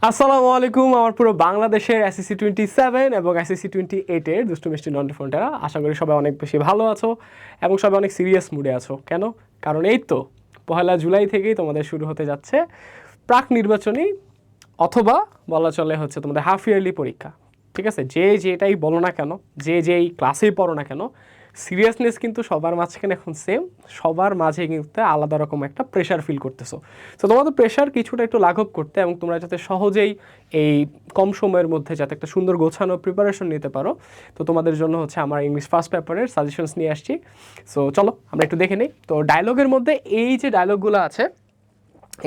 আসসালামু আলাইকুম আমার পুরো বাংলাদেশের এসএসসি 27 এবং এসএসসি 28 এর দুষ্টু মিষ্টি নন্টে-ফন্টেরা, আশা করি সবাই অনেক বেশি ভালো আছো এবং সবাই অনেক সিরিয়াস মুডে আছো। কেন? কারণ এই তো পহেলা জুলাই থেকেই তোমাদের শুরু হতে যাচ্ছে প্রাক নির্বাচনী অথবা বলা চলে হচ্ছে তোমাদের হাফ ইয়ারলি পরীক্ষা। ঠিক আছে, যে যেটাই বলো না কেন, যে যেই ক্লাসেই পড়ো না কেন, সিরিয়াসনেস কিন্তু সবার মাঝখানে এখন সেম। সবার মাঝে কিন্তু আলাদা রকম একটা প্রেশার ফিল করতেছো। তো তোমাদের প্রেশার কিছুটা একটু লাঘব করতে এবং তোমরা যাতে সহজেই এই কম সময়ের মধ্যে যাতে একটা সুন্দর গোছানো প্রিপারেশন নিতে পারো, তো তোমাদের জন্য হচ্ছে আমার ইংলিশ ফার্স্ট পেপারের সাজেশনস নিয়ে আসছি। সো চলো আমরা একটু দেখে নিই। তো ডায়লগের মধ্যে এই যে ডায়লগগুলো আছে,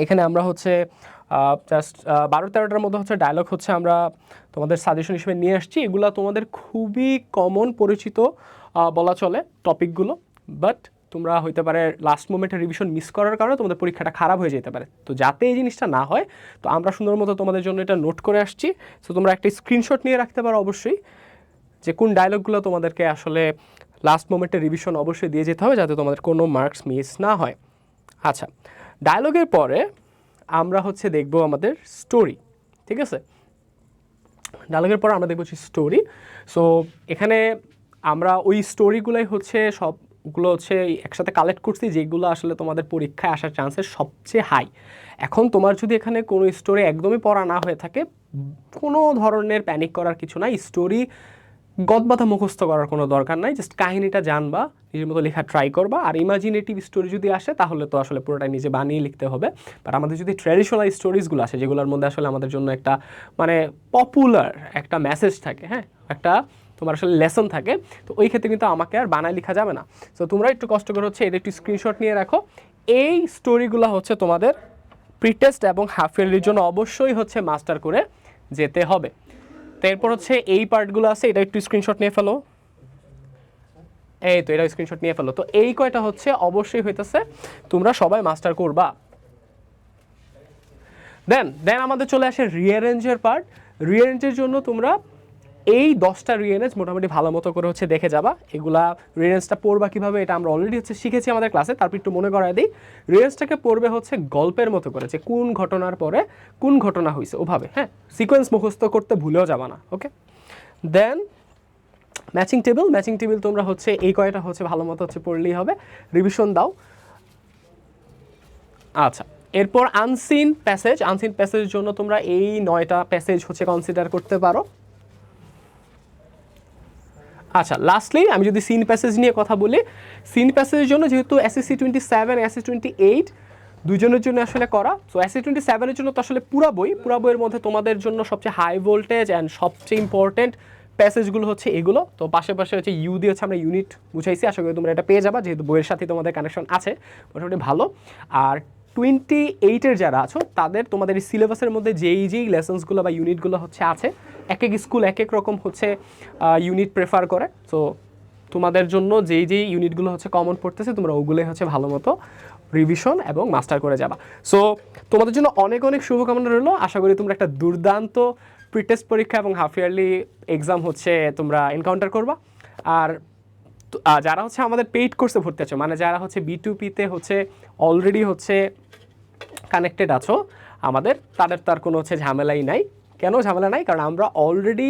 এখানে আমরা হচ্ছে জাস্ট 12-13টার মধ্যে হচ্ছে ডায়লগ হচ্ছে আমরা তোমাদের সাজেশন হিসেবে নিয়ে আসছি। এগুলো তোমাদের খুবই কমন পরিচিত বলা চলে টপিকগুলো, বাট তোমরা হইতে পারে লাস্ট মোমেন্টে রিভিশন মিস করার কারণে তোমাদের পরীক্ষাটা খারাপ হয়ে যেতে পারে। তো যাতে এই জিনিসটা না হয়, তো আমরা সুন্দর মতো তোমাদের জন্য এটা নোট করে আসছি। সো তোমরা একটা স্ক্রিনশট নিয়ে রাখতে পারো অবশ্যই, যে কোন ডায়লগগুলো তোমাদেরকে আসলে লাস্ট মোমেন্টে রিভিশন অবশ্যই দিয়ে যেতে হবে যাতে তোমাদের কোনো মার্কস মিস না হয়। আচ্ছা, ডায়লগের পরে আমরা হচ্ছে দেখব আমাদের স্টোরি। ঠিক আছে, ডায়লগের পর আমরা দেখব হচ্ছে স্টোরি। সো এখানে আমরা ওই স্টোরিগুলোই হচ্ছে সবগুলো হচ্ছে একসাথে কালেক্ট করছি যেগুলো আসলে তোমাদের পরীক্ষায় আসার চান্সেস সবচেয়ে হাই। এখন তোমার যদি এখানে কোনো স্টোরি একদমই পড়া না হয়ে থাকে, কোনো ধরনের প্যানিক করার কিছু নাই। স্টোরি গদবাধা মুখস্থ করার কোনো দরকার নাই, জাস্ট কাহিনীটা জানবা, নিজের মতো লেখা ট্রাই করবা। আর ইমাজিনেটিভ স্টোরি যদি আসে তাহলে তো আসলে পুরোটাই নিজে বানিয়ে লিখতে হবে। বাট আমাদের যদি ট্র্যাডিশনাল স্টোরিজগুলো আসে যেগুলোর মধ্যে আসলে আমাদের জন্য একটা মানে পপুলার একটা মেসেজ থাকে, হ্যাঁ, একটা তোমার আসলে লেসন থাকে, তো ওই ক্ষেত্রে কিন্তু আমাকে আর বানায় লেখা যাবে না। তো তোমরা একটু কষ্ট করে হচ্ছে এর একটু স্ক্রিনশট নিয়ে রাখো। এই স্টোরিগুলো হচ্ছে তোমাদের প্রিটেস্ট এবং হাফ ইয়ারলির জন্য অবশ্যই হচ্ছে মাস্টার করে যেতে হবে। তো এরপর হচ্ছে এই পার্টগুলো আছে, এটা একটু স্ক্রিনশট নিয়ে ফেলো। এই তো এটা স্ক্রিনশট নিয়ে ফেলো। তো এই কয়টা হচ্ছে অবশ্যই হইতেছে তোমরা সবাই মাস্টার করবা। দেন আমাদের চলে আসে রিঅ্যারেঞ্জের পার্ট। রিঅ্যারেঞ্জের জন্য তোমরা এই 10টা রিঅ্যারেঞ্জ মোটামুটি ভালো মতো করে হচ্ছে দেখে যাবা। এগুলা রিঅ্যারেঞ্জটা পড়বা কীভাবে এটা আমরা অলরেডি হচ্ছে শিখেছি আমাদের ক্লাসে, তারপর একটু মনে করায় দিই। রিঅ্যারেঞ্জটাকে পড়বে হচ্ছে গল্পের মতো করে, যে কোন ঘটনার পরে কোন ঘটনা হয়েছে ওভাবে, হ্যাঁ, সিকোয়েন্স মুখস্থ করতে ভুলেও যাবা না। ওকে, দেন ম্যাচিং টেবিল তোমরা হচ্ছে এই কয়টা হচ্ছে ভালো মতো হচ্ছে পড়লেই হবে, রিভিশন দাও। আচ্ছা, এরপর আনসিন প্যাসেজের জন্য তোমরা এই 9টা প্যাসেজ হচ্ছে কনসিডার করতে পারো। আচ্ছা, লাস্টলি আমি যদি সিন প্যাসেজ নিয়ে কথা বলি, সিন প্যাসেজের জন্য যেহেতু এসএসসি 27 এসএসসি 28 দুজনের জন্য আসলে করা। সো এসএসসি 27 এর জন্য তো আসলে পুরা বইয়ের মধ্যে তোমাদের জন্য সবচেয়ে হাই ভোল্টেজ অ্যান্ড সবচেয়ে ইম্পর্টেন্ট প্যাসেজগুলো হচ্ছে এগুলো। তো পাশে হচ্ছে ইউ দিয়ে হচ্ছে আমরা ইউনিট বুঝাইছি, আশা করি তোমরা এটা পেয়ে যাবা যেহেতু বইয়ের সাথে তোমাদের কানেকশন আছে মোটামুটি ভালো। আর 28-এর যারা আছো তাদের তোমাদের এই সিলেবাসের মধ্যে যেই লেসন্সগুলো বা ইউনিটগুলো হচ্ছে আছে, এক এক স্কুল এক এক রকম হচ্ছে ইউনিট প্রেফার করে। সো তোমাদের জন্য যেই ইউনিটগুলো হচ্ছে কমন পড়তেছে তোমরা ওগুলোই হচ্ছে ভালো মতো রিভিশন এবং মাস্টার করে যাবা। সো তোমাদের জন্য অনেক অনেক শুভকামনা রইল। আশা করি তোমরা একটা দুর্দান্ত প্রিটেস্ট পরীক্ষা এবং হাফ ইয়ারলি এক্সাম হচ্ছে তোমরা এনকাউন্টার করবা। আর যারা হচ্ছে আমাদের পেইড কোর্সে ভর্তি আছো, মানে যারা হচ্ছে B2P-তে হচ্ছে অলরেডি হচ্ছে কানেক্টেড আছো আমাদের, তাদের তো আর কোনো হচ্ছে ঝামেলাই নাই। কেন ঝামেলা নাই? কারণ আমরা অলরেডি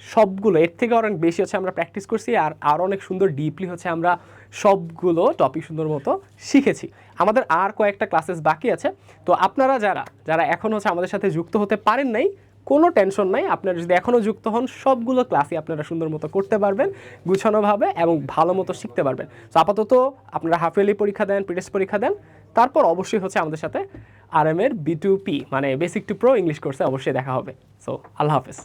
সবগুলো এর থেকে অনেক বেশি হচ্ছে আমরা প্র্যাকটিস করছি, আর অনেক সুন্দর ডিপলি হচ্ছে আমরা সবগুলো টপিক সুন্দর মতো শিখেছি। আমাদের আর কয়েকটা ক্লাসেস বাকি আছে। তো আপনারা যারা এখন হচ্ছে আমাদের সাথে যুক্ত হতে পারেন নাই, কোনো টেনশন নাই, আপনারা যদি এখনও যুক্ত হন সবগুলো ক্লাসই আপনারা সুন্দর মতো করতে পারবেন গুছানোভাবে এবং ভালো মতো শিখতে পারবেন। তো আপাতত আপনারা হাফ ইয়ারলি পরীক্ষা দেন, প্রিটেস্ট পরীক্ষা দেন, তারপর অবশ্যই হচ্ছে আমাদের সাথে RM এর B2P মানে বেসিক টু প্রো ইংলিশ কোর্সে অবশ্যই দেখা হবে। সো আল্লাহ হাফেজ।